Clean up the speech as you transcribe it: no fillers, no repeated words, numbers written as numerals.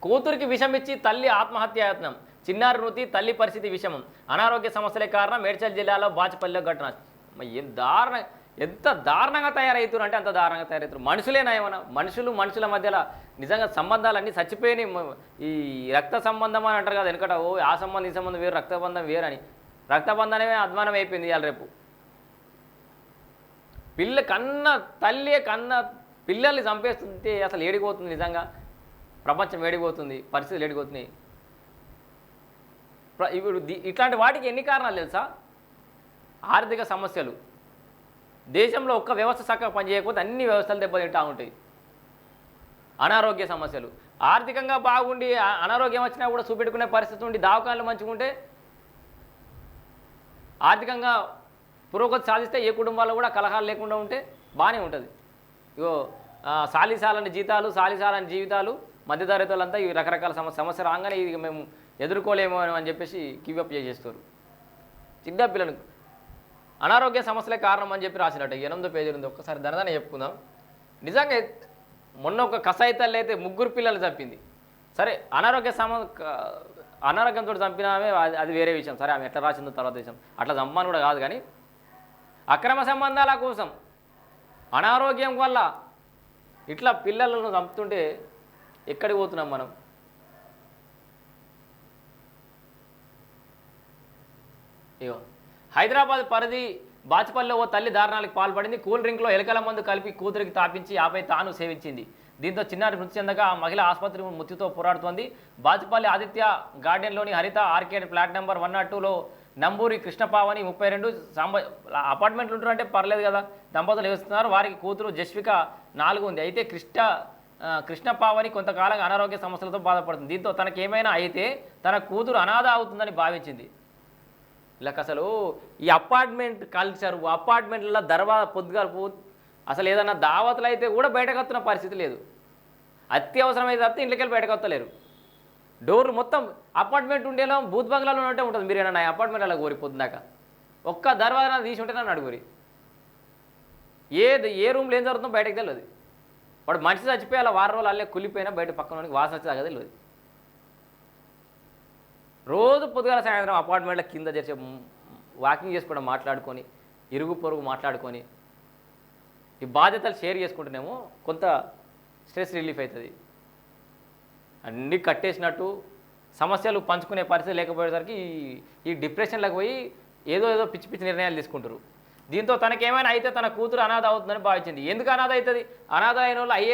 కూతురికి విషమిచ్చి తల్లి ఆత్మహత్యాయత్నం. చిన్నారి మృతి, తల్లి పరిస్థితి విషమం. అనారోగ్య సమస్యలే కారణం. మేడ్చల్ జిల్లాలో బాచుపల్లిలో ఘటన. ఏం దారుణ, ఎంత దారుణంగా తయారవుతారు అంటే అంత దారుణంగా తయారవుతారు. మనుషులేనా ఏమన్నా? మనుషుల మధ్యలో నిజంగా సంబంధాలన్నీ చచ్చిపోయినాయి. ఈ రక్త సంబంధం అని అంటారు కదా వెనకట, ఓ ఆ సంబంధం ఈ సంబంధం వేరు, రక్తబంధం వేరని. రక్తబంధనమే అధ్వానం అయిపోయింది ఇవాళ రేపు. తల్లి కన్న పిల్లల్ని చంపేస్తుంటే అసలు ఏడిపోతుంది నిజంగా. ప్రపంచం ఏడిపోతుంది, పరిస్థితులు ఏడిపోతున్నాయి. ఇప్పుడు ఇట్లాంటి వాటికి ఎన్ని కారణాలు తెలుసా? ఆర్థిక సమస్యలు. దేశంలో ఒక్క వ్యవస్థ చక్కగా పనిచేయకపోతే అన్ని వ్యవస్థలు దెబ్బతింటూ ఉంటాయి. అనారోగ్య సమస్యలు. ఆర్థికంగా బాగుండి అనారోగ్యం వచ్చినా కూడా చూపెట్టుకునే పరిస్థితి ఉండి దవాఖానలు మంచుకుంటే, ఆర్థికంగా పురోగతి సాధిస్తే ఏ కుటుంబాల్లో కూడా కలహాలు లేకుండా ఉంటే బాగానే ఉంటుంది. ఇగో సాలిసాలని జీతాలు, సాలిసాలని జీవితాలు, మధ్యతరగతులంతా ఈ రకరకాల సమస్య రాగానే ఇది మేము ఎదుర్కోలేమో అని చెప్పేసి గివప్ చేసేస్తారు. చిన్న పిల్లలకు అనారోగ్య సమస్యలే కారణం అని చెప్పి రాసినట్టు 8వ పేజీ ఉంది. ఒక్కసారి ధనదాన్ని చెప్పుకుందాం. నిజంగా మొన్న ఒక కసాయితల్లి అయితే 3 పిల్లలు చంపింది. సరే అనారోగ్యంతో చంపినామే అది వేరే విషయం. సరే ఆమె ఎట్లా రాసిందో తర్వాత విషయం. అట్లా చంపని కూడా కాదు. కానీ అక్రమ సంబంధాల కోసం అనారోగ్యం వల్ల ఇట్లా పిల్లలను చంపుతుంటే ఎక్కడికి పోతున్నాం మనం? ఇగో హైదరాబాద్ పరిధి బాచుపల్లిలో ఓ తల్లి దారుణాలకు పాల్పడింది. కూల్ డ్రింక్లో ఎలకల మందు కలిపి కూతురికి తాపించి ఆపై తాను సేవించింది. దీంతో చిన్నారి మృతి చెందగా ఆ మహిళ ఆసుపత్రి మృత్యుతో పోరాడుతోంది. బాచుపల్లి ఆదిత్య గార్డెన్లోని హరిత orchid flat number 102లో Namburi Krishnapavani 32 అపార్ట్మెంట్లు ఉంటారంటే పర్లేదు కదా, దంపతులు నివసిస్తున్నారు. వారికి కూతురు జస్విక 4 ఉంది. అయితే కృష్ణపావని కొంతకాలంగా అనారోగ్య సమస్యలతో బాధపడుతుంది. దీంతో తనకేమైనా అయితే తన కూతురు అనాథ అవుతుందని భావించింది. ఇలా అసలు ఈ అపార్ట్మెంట్ కల్చరు, అపార్ట్మెంట్లలో పొద్దుగా అసలు ఏదన్నా దావతులు అయితే కూడా బయటకు వస్తున్న పరిస్థితి లేదు. అత్యవసరమైతే తప్పితే ఇంట్లోకి బయటకు వస్తలేరు. డోర్లు మొత్తం అపార్ట్మెంట్ ఉండేలా బూత్ బంగ్లాలో ఉన్నట్టే ఉంటుంది. మీరు ఏమన్నా అపార్ట్మెంట్ అలా కోరి పొద్దున్నాక ఒక్క దర్వాజా తీసి ఉంటే నన్ను అడుగురి. ఏ రూమ్లో ఏం జరుగుతుందో బయటకు తెలియదు. వాడు మనిషి చచ్చిపోయి అలా వారం రోజులు అల్లే కుళ్ళిపోయినా బయట పక్కన వాసన వచ్చేదాకా తెలియదు. రోజు పొద్దుగాల సాయంత్రం అపార్ట్మెంట్ల కింద చేసే వాకింగ్ చేసుకోవడం, మాట్లాడుకొని ఇరుగు పొరుగు మాట్లాడుకొని ఈ బాధ్యతలు షేర్ చేసుకుంటేనేమో కొంత స్ట్రెస్ రిలీఫ్ అవుతుంది. అన్నీ కట్టేసినట్టు సమస్యలు పంచుకునే పరిస్థితి లేకపోయేసరికి ఈ డిప్రెషన్లకు పోయి ఏదో పిచ్చి నిర్ణయాలు తీసుకుంటారు. దీంతో తనకేమైనా అయితే తన కూతురు అనాథ అవుతుందని భావించింది. ఎందుకు అనాథ అవుతుంది? అనాథ అయిన వాళ్ళు